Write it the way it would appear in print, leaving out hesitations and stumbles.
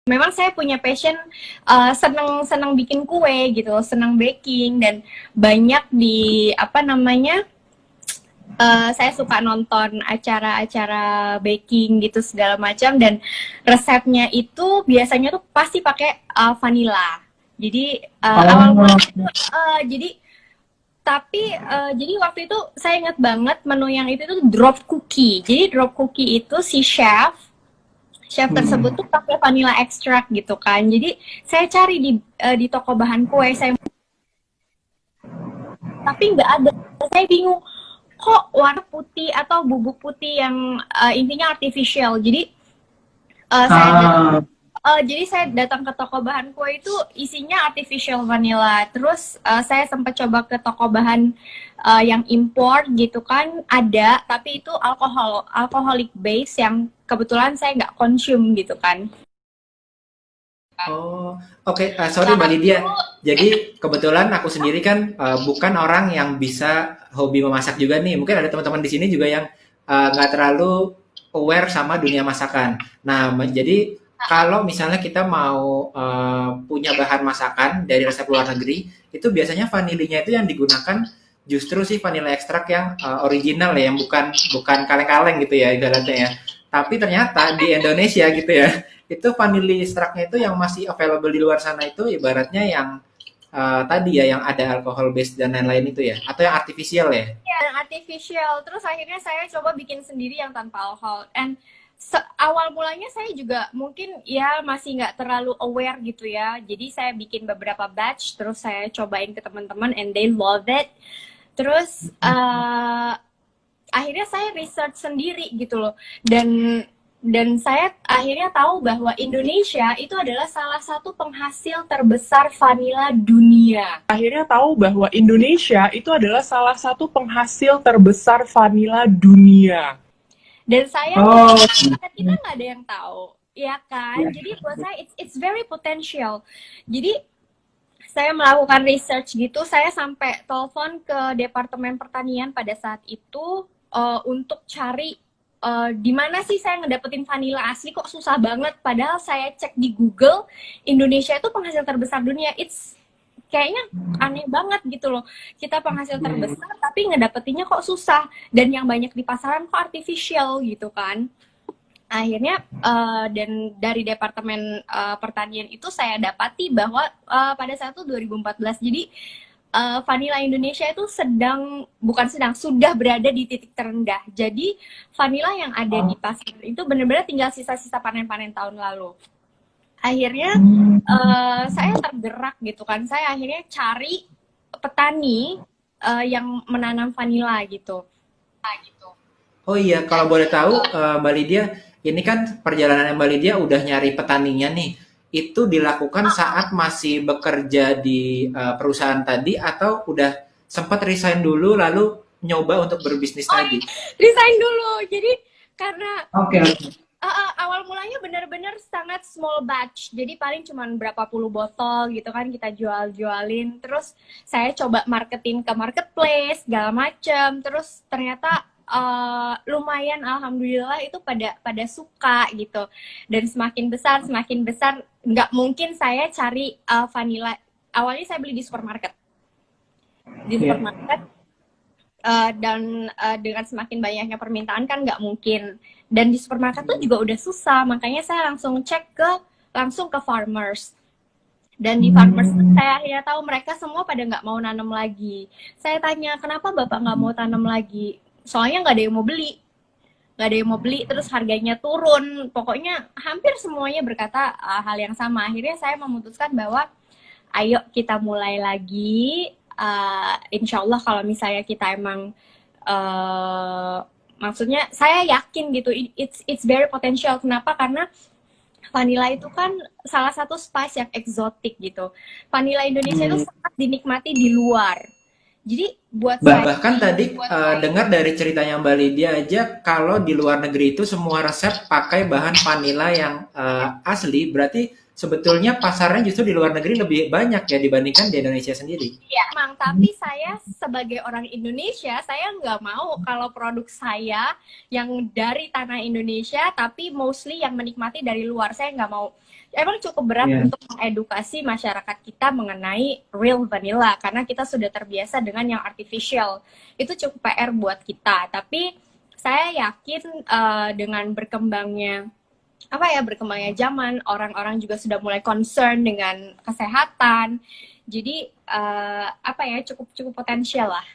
memang saya punya passion, seneng seneng bikin kue gitu, seneng baking dan banyak di apa namanya, saya suka nonton acara-acara baking gitu segala macam dan resepnya itu biasanya tuh pasti pakai vanilla. Jadi awal Oh, mulanya itu jadi tapi jadi waktu itu saya ingat banget menu yang itu tuh drop cookie. Jadi drop cookie itu si chef tersebut tuh mm-mm. pakai vanilla extract gitu kan. Jadi saya cari di toko bahan kue, saya tapi nggak ada. Saya bingung kok warna putih atau bubuk putih yang intinya artificial. Jadi uh, saya datang Ah, jadi saya datang ke toko bahan kue itu isinya artificial vanilla. Terus saya sempat coba ke toko bahan yang import gitu kan ada, tapi itu alcoholic base yang kebetulan saya nggak consume gitu kan. oh, oke. Sorry Mbak Lydia. Lalu Jadi kebetulan aku sendiri kan bukan orang yang bisa hobi memasak juga nih. Mungkin ada teman-teman di sini juga yang nggak terlalu aware sama dunia masakan. Nah, jadi kalau misalnya kita mau punya bahan masakan dari resep luar negeri, itu biasanya vanilinya itu yang digunakan justru sih vanilla ekstrak yang original ya, yang bukan bukan kaleng-kaleng gitu ya ibaratnya ya. Tapi ternyata di Indonesia gitu ya, itu vanilla extractnya itu yang masih available di luar sana itu ibaratnya yang tadi ya yang ada alkohol base dan lain-lain itu ya atau yang artifisial ya. yang artificial. Terus akhirnya saya coba bikin sendiri yang tanpa alkohol. And awal mulanya saya juga mungkin ya masih nggak terlalu aware gitu ya. Jadi saya bikin beberapa batch, terus saya cobain ke teman-teman, and they love it. Terus akhirnya saya research sendiri gitu loh. Dan saya akhirnya tahu bahwa Indonesia itu adalah salah satu penghasil terbesar vanila dunia. Akhirnya tahu bahwa Indonesia itu adalah salah satu penghasil terbesar vanila dunia. Dan sayangnya Oh, kita nggak ada yang tahu, ya kan? Jadi buat saya it's very potential. Jadi saya melakukan research gitu, saya sampai telepon ke Departemen Pertanian pada saat itu untuk cari di mana sih saya ngedapetin vanila asli kok susah banget. Padahal saya cek di Google, Indonesia itu penghasil terbesar dunia. It's kayaknya aneh banget gitu loh. Kita penghasil terbesar tapi ngedapetinnya kok susah. Dan yang banyak di pasaran kok artificial gitu kan. Akhirnya dan dari Departemen Pertanian itu saya dapati bahwa pada saat itu 2014. Jadi vanila Indonesia itu sudah berada di titik terendah. Jadi vanila yang ada di pasar itu benar-benar tinggal sisa-sisa panen-panen tahun lalu. Akhirnya saya tergerak gitu kan. Saya akhirnya cari petani yang menanam vanila gitu. oh iya kalau boleh tahu Mbak Lydia, ini kan perjalanan Mbak Lydia udah nyari petaninya nih. Itu dilakukan saat masih bekerja di perusahaan tadi atau udah sempat resign dulu lalu nyoba untuk berbisnis Oh, tadi? resign dulu. Jadi karena Oke, oke. awal mulanya benar-benar sangat small batch. Jadi paling cuma berapa puluh botol gitu kan kita jual-jualin. Terus saya coba marketing ke marketplace segala macam. Terus ternyata lumayan, alhamdulillah itu pada pada suka gitu. Dan semakin besar nggak mungkin saya cari vanilla. Awalnya saya beli di supermarket. Di Iya. supermarket dan dengan semakin banyaknya permintaan kan nggak mungkin, dan di supermarket tuh juga udah susah, makanya saya langsung ke farmers. Dan di farmers tuh saya akhirnya tahu mereka semua pada nggak mau nanam lagi. Saya tanya kenapa bapak nggak mau tanam lagi, soalnya nggak ada yang mau beli, nggak ada yang mau beli, terus harganya turun, pokoknya hampir semuanya berkata hal yang sama. Akhirnya saya memutuskan bahwa ayo kita mulai lagi. Insya Allah kalau misalnya kita emang maksudnya saya yakin gitu, it's very potential. Kenapa? Karena vanilla itu kan salah satu spice yang eksotik gitu. Vanilla Indonesia itu sangat dinikmati di luar. Jadi buat saya, Bahkan tadi dengar dari ceritanya Mbak Lydia aja kalau di luar negeri itu semua resep pakai bahan vanila yang asli, berarti sebetulnya pasarnya justru di luar negeri lebih banyak ya dibandingkan di Indonesia sendiri. Iya, emang. Tapi saya sebagai orang Indonesia, saya nggak mau kalau produk saya yang dari tanah Indonesia, tapi mostly yang menikmati dari luar. Saya nggak mau. Emang cukup berat Iya. untuk mengedukasi masyarakat kita mengenai real vanilla, karena kita sudah terbiasa dengan yang artificial. Itu cukup PR buat kita. Tapi saya yakin dengan berkembangnya zaman, orang-orang juga sudah mulai concern dengan kesehatan. Jadi cukup potensial lah.